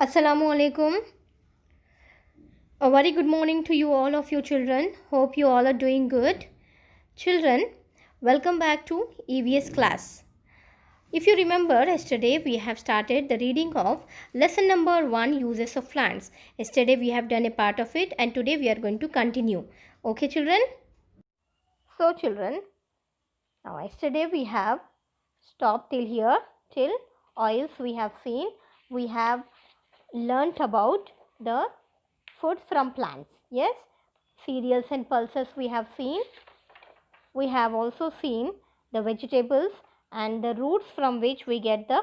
Assalamu alaikum. A very good morning to you all of you children. Hope you all are doing good. Children, welcome back to EVS class. If you remember, yesterday we have started the reading of lesson number 1, uses of plants. Yesterday we have done a part of it and today we are going to continue. Okay children? So children, now yesterday we have stopped till here, till oils we have seen. We have learnt about the food from plants. Yes, cereals and pulses we have seen. We have also seen the vegetables and the roots from which we get the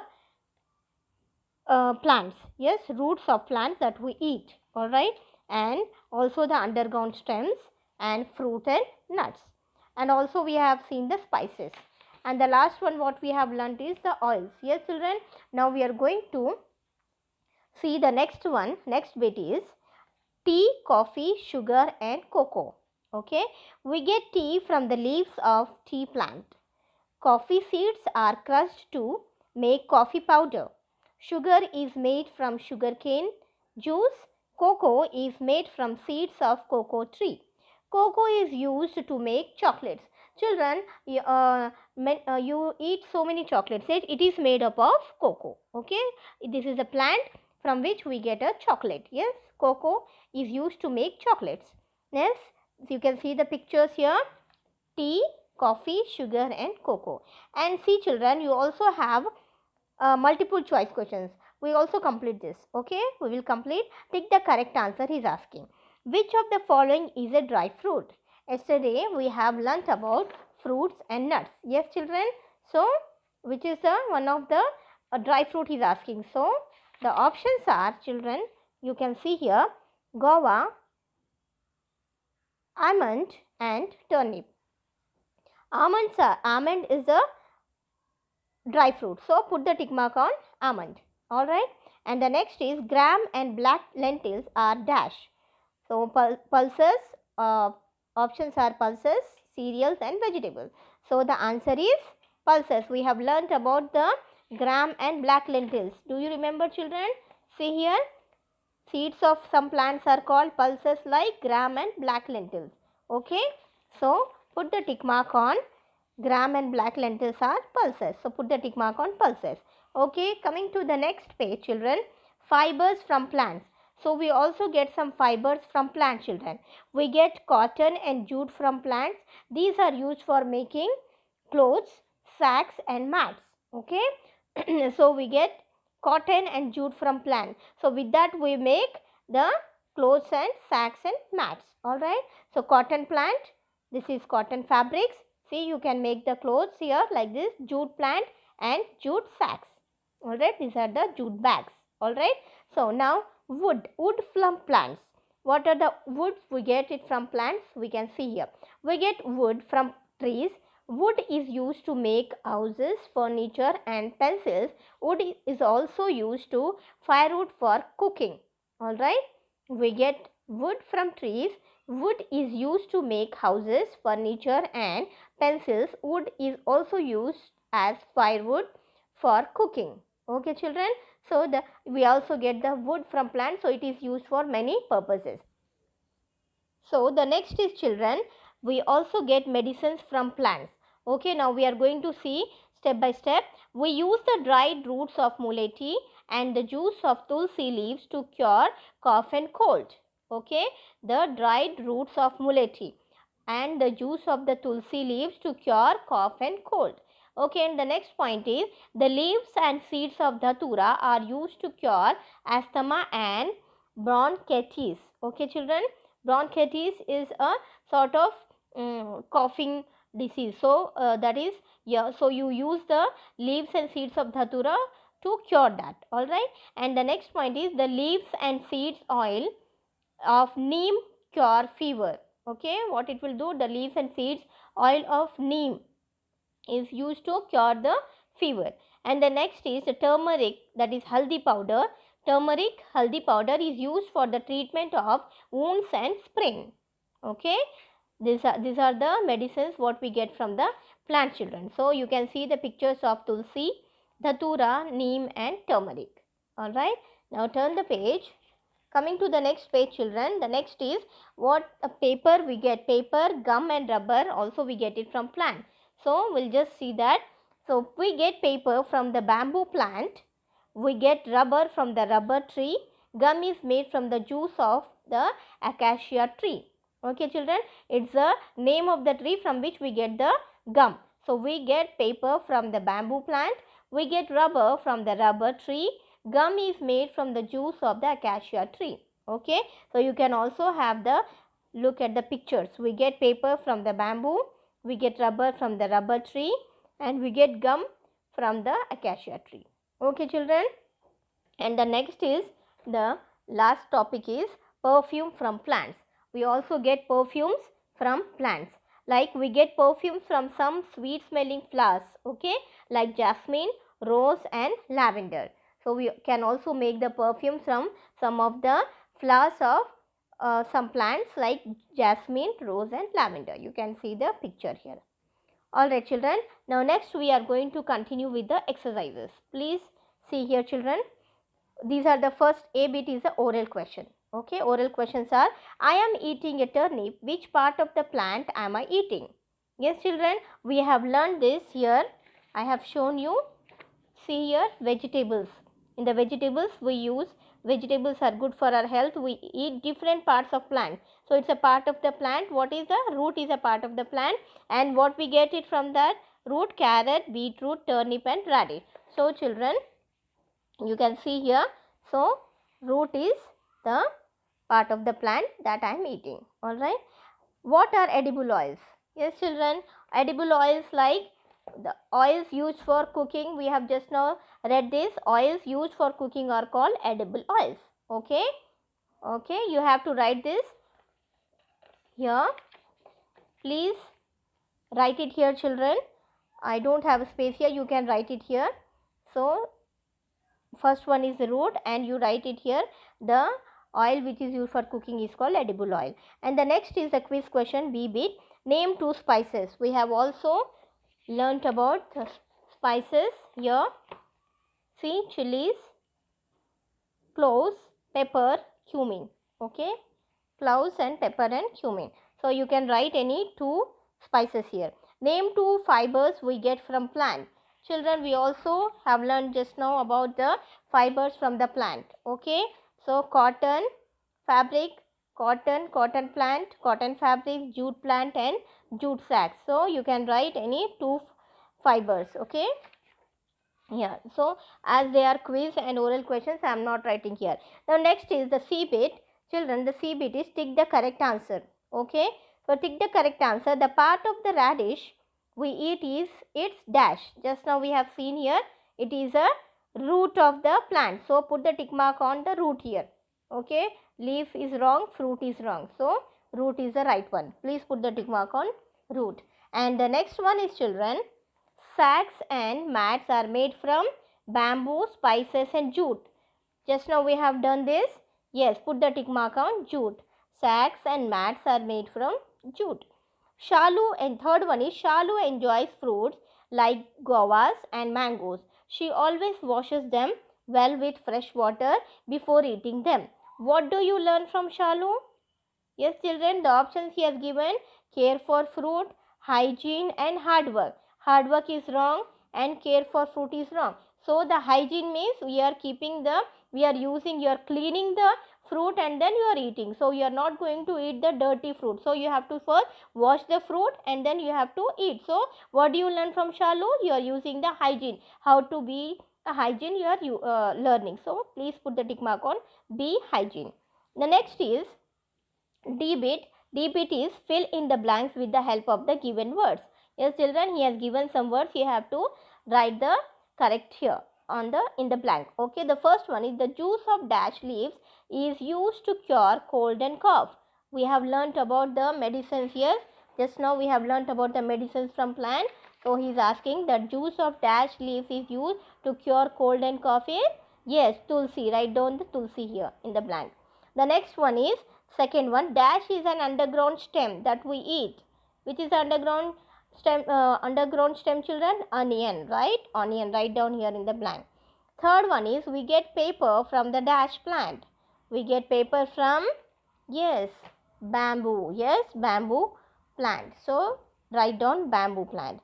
plants. Yes, roots of plants that we eat. All right, and also the underground stems and fruit and nuts. And also we have seen the spices. And the last one what we have learnt is the oils. Yes children, now we are going to see the next one. Next bit is tea, coffee, sugar and cocoa. Okay, we get tea from the leaves of tea plant. Coffee seeds are crushed to make coffee powder. Sugar is made from sugarcane juice. Cocoa is made from seeds of cocoa tree. Cocoa is used to make chocolates. Children, you eat so many chocolates. It is made up of cocoa. Okay, this is a plant from which we get a chocolate. Yes, cocoa is used to make chocolates. Yes, you can see the pictures here. Tea, coffee, sugar and cocoa. And see children, you also have multiple choice questions. We also complete this. Okay, we will complete. Pick the correct answer he is asking. Which of the following is a dry fruit? Yesterday we have learnt about fruits and nuts. Yes children. So which is the one of the dry fruit he is asking. So the options are, children, you can see here, guava, almond and turnip. Almond is a dry fruit. So put the tick mark on almond. Alright. And the next is gram and black lentils are dash. So pulses, options are pulses, cereals and vegetables. So the answer is pulses. We have learnt about the gram and black lentils. Do you remember children? See here. Seeds of some plants are called pulses like gram and black lentils. Okay. So put the tick mark on gram and black lentils are pulses. So put the tick mark on pulses. Okay, coming to the next page children, fibers from plants. So we also get some fibers from plant children. We get cotton and jute from plants. These are used for making clothes, sacks and mats. Okay, so we get cotton and jute from plant. So with that we make the clothes and sacks and mats. Alright, so cotton plant, this is cotton fabrics. See, you can make the clothes here like this, jute plant and jute sacks. Alright, these are the jute bags. Alright, so now wood from plants. What are the woods? We get it from plants. We can see here. We get wood from trees. Wood is used to make houses, furniture and pencils. Wood is also used to firewood for cooking. Alright, we get wood from trees. Wood is used to make houses, furniture and pencils. Wood is also used as firewood for cooking. Okay children, so we also get the wood from plants, so it is used for many purposes. So the next is children, we also get medicines from plants. Okay, now we are going to see step by step. We use the dried roots of muleti and the juice of tulsi leaves to cure cough and cold. Okay, the dried roots of muleti and the juice of the tulsi leaves to cure cough and cold. Okay, and the next point is the leaves and seeds of dhatura are used to cure asthma and bronchitis. Okay children, bronchitis is a sort of coughing disease. So that is, yeah, so you use the leaves and seeds of dhatura to cure that. All right, and the next point is the leaves and seeds oil of neem cure fever. Okay, what it will do, the leaves and seeds oil of neem is used to cure the fever. And the next is the turmeric, that is haldi powder. Turmeric haldi powder is used for the treatment of wounds and sprain. Okay, these are the medicines what we get from the plant children. So you can see the pictures of tulsi, dhatura, neem and turmeric. All right, Now turn the page. Coming to the next page, children, the next is what a paper we get. Paper, gum and rubber also we get it from plant. So we'll just see that. So we get paper from the bamboo plant. We get rubber from the rubber tree. Gum is made from the juice of the acacia tree. Okay children, it's the name of the tree from which we get the gum. So we get paper from the bamboo plant. We get rubber from the rubber tree. Gum is made from the juice of the acacia tree. Okay, so you can also have the look at the pictures. We get paper from the bamboo, we get rubber from the rubber tree, and we get gum from the acacia tree. Okay children, and the next is the last topic is perfume from plants. We also get perfumes from plants, like we get perfumes from some sweet smelling flowers, okay, like jasmine, rose and lavender. So we can also make the perfume from some of the flowers of some plants like jasmine, rose and lavender. You can see the picture here. Alright children, now next we are going to continue with the exercises. Please see here children. These are the first A bit is the oral question. Okay, oral questions are, I am eating a turnip. Which part of the plant am I eating? Yes children, we have learned this here. I have shown you. See here, vegetables. In the vegetables we use, vegetables are good for our health. We eat different parts of plant. So it's a part of the plant. What is the root is a part of the plant, and what we get it from that root? Carrot, beetroot, turnip and radish. So children, you can see here. So root is the part of the plant that I am eating. Alright. What are edible oils? Yes children, edible oils like the oils used for cooking. We have just now read this. Oils used for cooking are called edible oils. Okay. Okay, you have to write this here. Please write it here children. I don't have a space here. You can write it here. So first one is the root and you write it here. The oil which is used for cooking is called edible oil. And the next is the quiz question B bit. Name 2 spices. We have also learnt about the spices here. See, chilies, cloves, pepper, cumin. Okay, cloves and pepper and cumin. So you can write any 2 spices here. Name 2 fibers we get from plant. Children, we also have learned just now about the fibers from the plant. Okay, so cotton, fabric, cotton plant, cotton fabric, jute plant and jute sacks. So you can write any 2 fibers. Okay, yeah, so as they are quiz and oral questions, I am not writing here. Now next is the C bit. Children, the C bit is tick the correct answer. Okay, so tick the correct answer. The part of the radish we eat is its dash. Just now we have seen here, it is a root of the plant. So put the tick mark on the root here. Okay, leaf is wrong, fruit is wrong. So root is the right one. Please put the tick mark on root. And the next one is children, sacks and mats are made from bamboo, spices and jute. Just now we have done this. Yes, put the tick mark on jute. Sacks and mats are made from jute. Shalu, and third one is Shalu enjoys fruits like guavas and mangoes. She always washes them well with fresh water before eating them. What do you learn from Shalu? Yes children, the options he has given: care for fruit, hygiene and hard work. Hard work is wrong and care for fruit is wrong. So the hygiene means we are cleaning the fruit and then you are eating. So you are not going to eat the dirty fruit. So you have to first wash the fruit and then you have to eat. So what do you learn from Shalu? You are using the hygiene. How to be a hygiene you are learning. So please put the tick mark on be hygiene. The next is D bit. D bit is fill in the blanks with the help of the given words. Yes children, he has given some words. You have to write the correct here on the in the blank. Okay, the first one is the juice of dash leaves is used to cure cold and cough. We have learnt about the medicines here. Just now we have learnt about the medicines from plant. So he is asking that juice of dash leaves is used to cure cold and cough is, yes, tulsi. Write down the tulsi here in the blank. The next one is second one, dash is an underground stem that we eat. Which is underground stem children? Onion, right? Onion, write down here in the blank. Third one is we get paper from the dash plant. We get paper from, yes, bamboo. Yes, bamboo plant. So write down bamboo plant.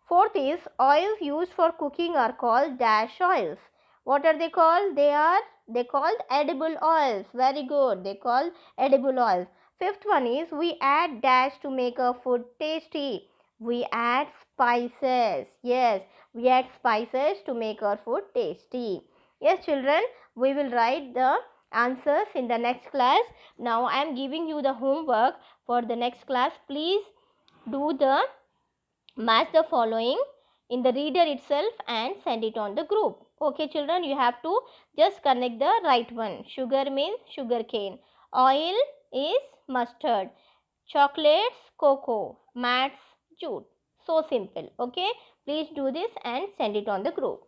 Fourth is oils used for cooking are called dash oils. What are they called? They called edible oils. Very good. They called edible oils. Fifth one is we add dash to make our food tasty. We add spices. Yes, we add spices to make our food tasty. Yes, children, we will write the answers in the next class. Now I am giving you the homework for the next class. Please do the match the following in the reader itself and send it on the group. Okay children, you have to just connect the right one. Sugar means sugar cane, oil is mustard, chocolates cocoa, mats jute. So simple. Okay, please do this and send it on the group.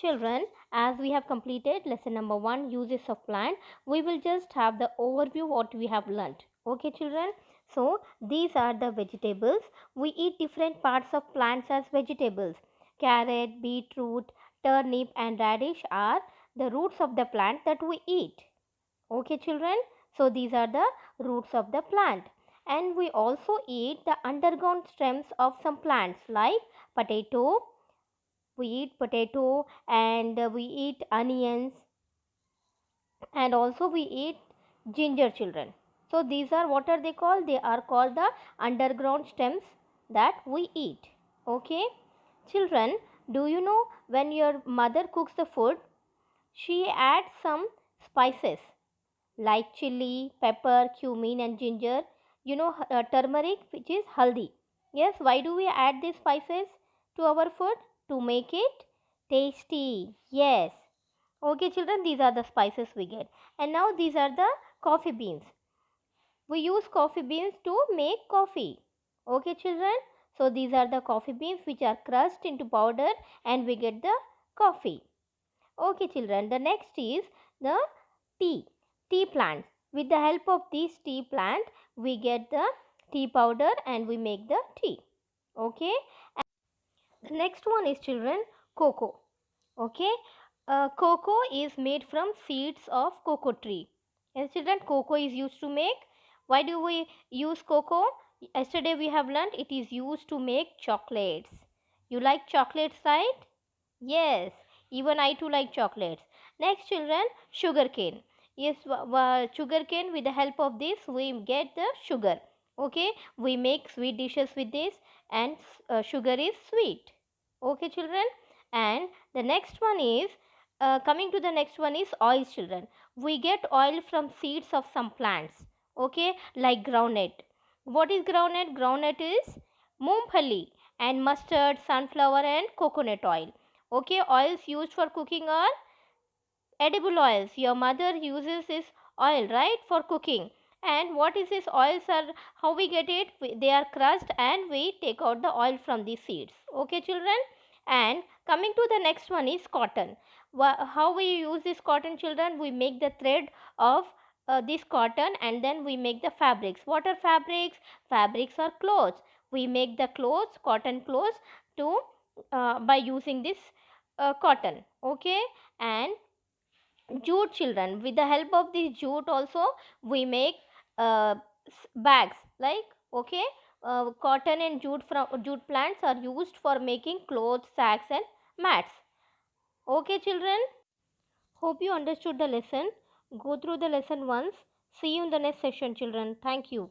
Children, as we have completed lesson number 1, uses of plant, we will just have the overview what we have learnt. Okay children, so these are the vegetables. We eat different parts of plants as vegetables. Carrot, beetroot, turnip and radish are the roots of the plant that we eat. Okay children, so these are the roots of the plant. And we also eat the underground stems of some plants like potato. We eat potato and we eat onions, and also we eat ginger children. So these are, what are they called? They are called the underground stems that we eat. Okay children, do you know when your mother cooks the food, she adds some spices like chili, pepper, cumin and ginger. You know turmeric, which is haldi. Yes, why do we add these spices to our food? To make it tasty. Yes. Okay children, these are the spices we get. And now these are the coffee beans. We use coffee beans to make coffee. Okay children, so these are the coffee beans which are crushed into powder and we get the coffee. Okay children, the next is the tea plants. With the help of this tea plant, we get the tea powder and we make the tea. Okay. The next one is children, cocoa. Okay, cocoa is made from seeds of cocoa tree. Yes children, cocoa is used to make. Why do we use cocoa? Yesterday we have learned it is used to make chocolates. You like chocolates, right? Yes, even I too like chocolates. Next children, sugar cane. Yes, sugar cane, with the help of this we get the sugar. Okay, we make sweet dishes with this, and sugar is sweet. Okay children, and the next one is coming to the next one is oil children. We get oil from seeds of some plants. Okay, like groundnut. What is groundnut? Groundnut is moompali, and mustard, sunflower and coconut oil. Okay, oils used for cooking are edible oils. Your mother uses this oil, right, for cooking. And what is this oils are, how we get it? They are crushed and we take out the oil from the seeds. Okay children, and coming to the next one is cotton. How we use this cotton children? We make the thread of this cotton and then we make the fabrics. What are fabrics? Fabrics are clothes. We make the clothes, cotton clothes, to by using this cotton. Okay, and jute children, with the help of this jute also we make bags, like, okay, cotton and jute from jute plants are used for making clothes, sacks and mats. Okay children, hope you understood the lesson. Go through the lesson once. See you in the next session children. Thank you.